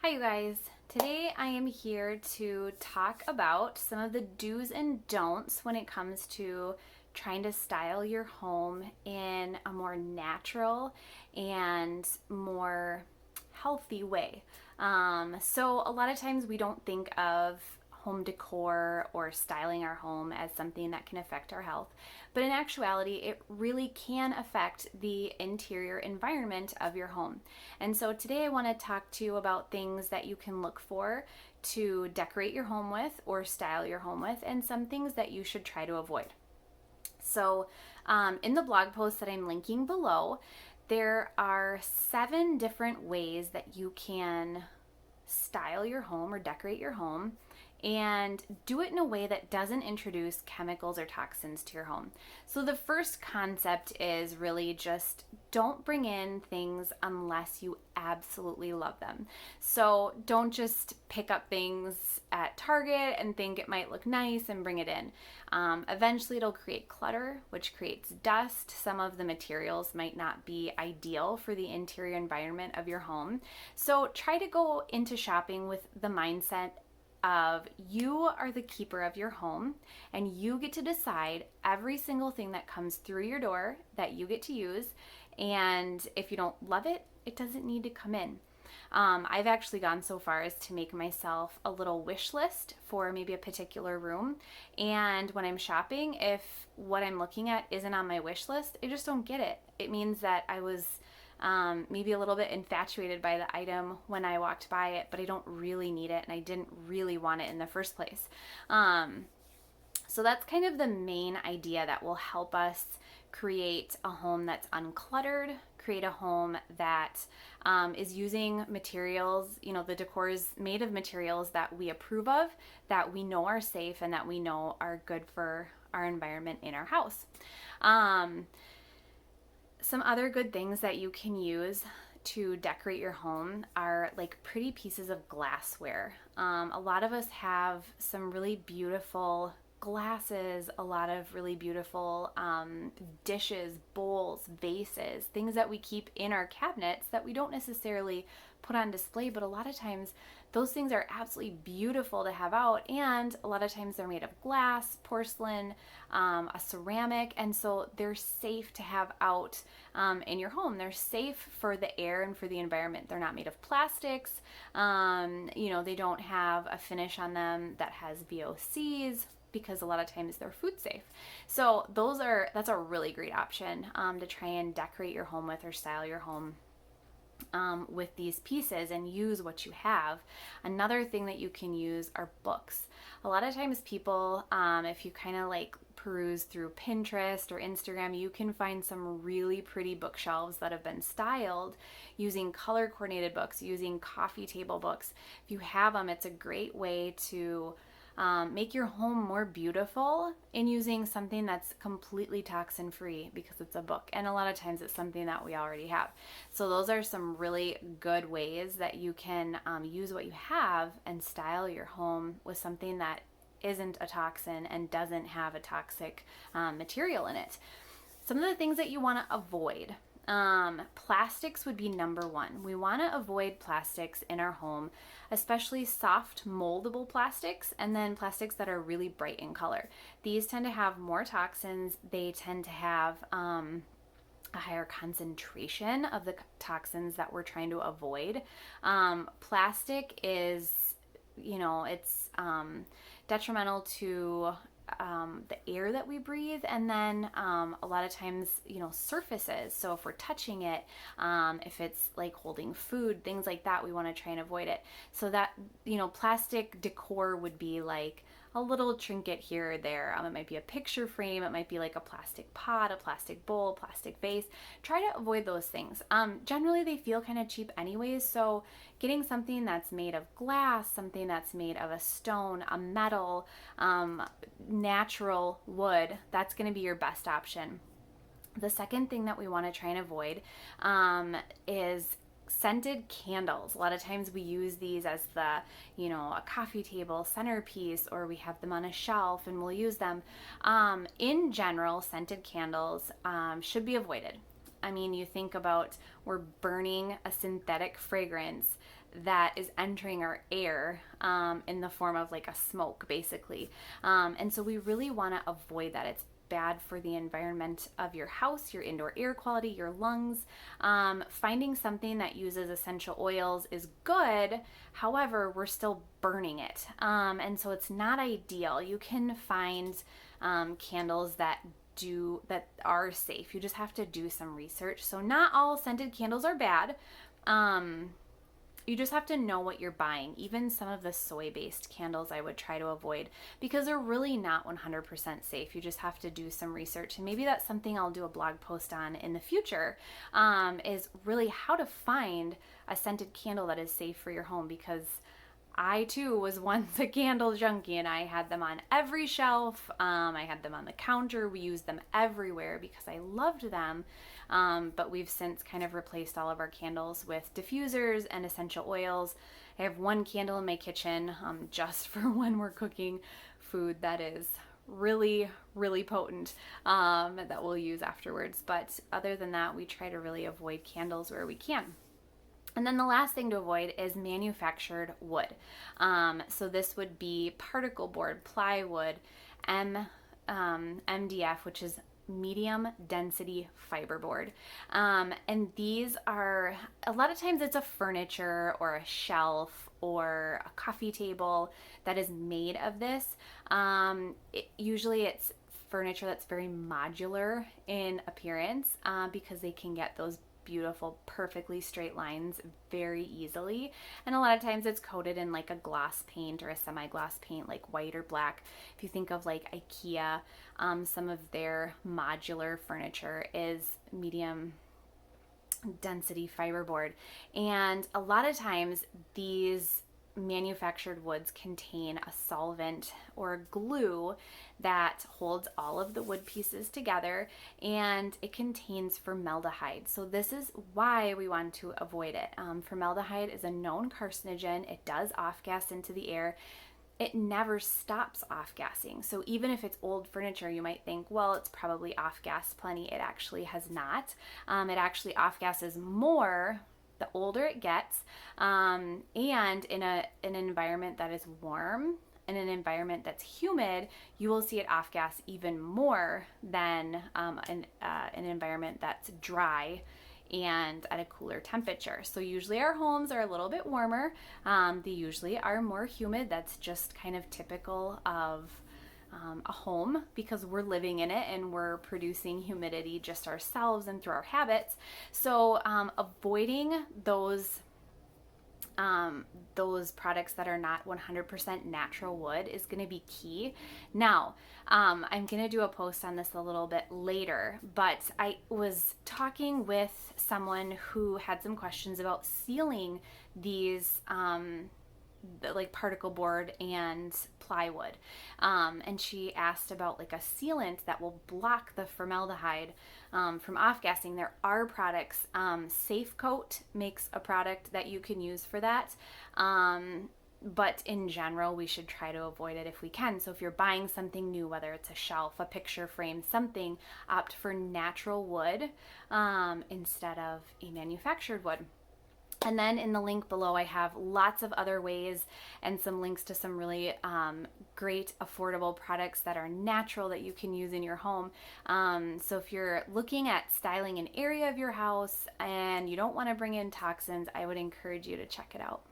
Hi you guys. Today I am here to talk about some of the do's and don'ts when it comes to trying to style your home in a more natural and more healthy way. So a lot of times we don't think of home decor or styling our home as something that can affect our health. But in actuality, it really can affect the interior environment of your home. And so today I want to talk to you about things that you can look for to decorate your home with or style your home with, and some things that you should try to avoid. So in the blog post that I'm linking below, there are 7 different ways that you can style your home or decorate your home and do it in a way that doesn't introduce chemicals or toxins to your home. So the first concept is really just don't bring in things unless you absolutely love them. So don't just pick up things at Target and think it might look nice and bring it in. Eventually it'll create clutter, which creates dust. Some of the materials might not be ideal for the interior environment of your home. So try to go into shopping with the mindset of you are the keeper of your home and you get to decide every single thing that comes through your door that you get to use, and if you don't love it, it doesn't need to come in. I've actually gone so far as to make myself a little wish list for maybe a particular room, and when I'm shopping, if what I'm looking at isn't on my wish list, I just don't get it. It means that I was maybe a little bit infatuated by the item when I walked by it, but I don't really need it and I didn't really want it in the first place. So that's kind of the main idea that will help us create a home that's uncluttered, create a home that is using materials, the decor is made of materials that we approve of, that we know are safe, and that we know are good for our environment in our house. Some other good things that you can use to decorate your home are like pretty pieces of glassware. A lot of us have some really beautiful glasses, a lot of really beautiful dishes, bowls, vases, things that we keep in our cabinets that we don't necessarily put on display, but a lot of times those things are absolutely beautiful to have out, and a lot of times they're made of glass, porcelain, a ceramic, and so they're safe to have out in your home. They're safe for the air and for the environment. They're not made of plastics. They don't have a finish on them that has VOCs, because a lot of times they're food safe. So that's a really great option to try and decorate your home with or style your home with these pieces and use what you have. Another thing that you can use are books. A lot of times people, if you kind of like peruse through Pinterest or Instagram, you can find some really pretty bookshelves that have been styled using color coordinated books, using coffee table books. If you have them, it's a great way to make your home more beautiful in using something that's completely toxin free, because it's a book, and a lot of times it's something that we already have. So those are some really good ways that you can use what you have and style your home with something that isn't a toxin and doesn't have a toxic material in it. Some of the things that you want to avoid. Plastics would be number one. We want to avoid plastics in our home, especially soft moldable plastics, and then plastics that are really bright in color. These tend to have more toxins. They tend to have a higher concentration of the toxins that we're trying to avoid. Plastic is, it's detrimental to the air that we breathe, and then a lot of times, surfaces. So if we're touching it, if it's like holding food, things like that, we want to try and avoid it. So that, plastic decor would be like a little trinket here or there. It might be a picture frame, it might be like a plastic pot, a plastic bowl, plastic vase. Try to avoid those things. Generally they feel kind of cheap anyways, so getting something that's made of glass, something that's made of a stone, a metal, natural wood, that's going to be your best option. The second thing that we want to try and avoid is scented candles. A lot of times we use these as a coffee table centerpiece, or we have them on a shelf and we'll use them. In general, scented candles should be avoided. I mean, you think about, we're burning a synthetic fragrance that is entering our air in the form of like a smoke, basically. And so we really want to avoid that. It's bad for the environment of your house, your indoor air quality, your lungs. Finding something that uses essential oils is good. However, we're still burning it. And so it's not ideal. You can find candles that are safe. You just have to do some research. So not all scented candles are bad. You just have to know what you're buying. Even some of the soy-based candles I would try to avoid because they're really not 100% safe. You just have to do some research. And maybe that's something I'll do a blog post on in the future, is really how to find a scented candle that is safe for your home, because I too was once a candle junkie and I had them on every shelf. I had them on the counter. We used them everywhere because I loved them. But we've since kind of replaced all of our candles with diffusers and essential oils. I have one candle in my kitchen just for when we're cooking food that is really, really potent, that we'll use afterwards. But other than that, we try to really avoid candles where we can. And then the last thing to avoid is manufactured wood. So this would be particle board, plywood, MDF, which is medium density fiberboard. And these are, a lot of times it's a furniture or a shelf or a coffee table that is made of this. Usually it's furniture that's very modular in appearance, because they can get those beautiful, perfectly straight lines very easily. And a lot of times it's coated in like a gloss paint or a semi-gloss paint, like white or black. If you think of like IKEA, some of their modular furniture is medium density fiberboard. And a lot of times these manufactured woods contain a solvent or a glue that holds all of the wood pieces together, and it contains formaldehyde. So this is why we want to avoid it. Formaldehyde is a known carcinogen. It does off-gas into the air. It never stops off-gassing. So even if it's old furniture, you might think, well, it's probably off-gassed plenty. It actually has not. It actually off-gasses more the older it gets, and in an environment that is warm, in an environment that's humid, you will see it off-gas even more than an environment that's dry and at a cooler temperature. So usually our homes are a little bit warmer. They usually are more humid. That's just kind of typical of a home, because we're living in it and we're producing humidity just ourselves and through our habits. So avoiding those products that are not 100% natural wood is going to be key. Now, I'm going to do a post on this a little bit later, but I was talking with someone who had some questions about sealing these like particle board and plywood, and she asked about like a sealant that will block the formaldehyde from off-gassing. There are products. Safe Coat makes a product that you can use for that, but in general we should try to avoid it if we can. So if you're buying something new, whether it's a shelf, a picture frame, something, opt for natural wood instead of a manufactured wood. And then in the link below, I have lots of other ways and some links to some really great affordable products that are natural that you can use in your home. So if you're looking at styling an area of your house and you don't want to bring in toxins, I would encourage you to check it out.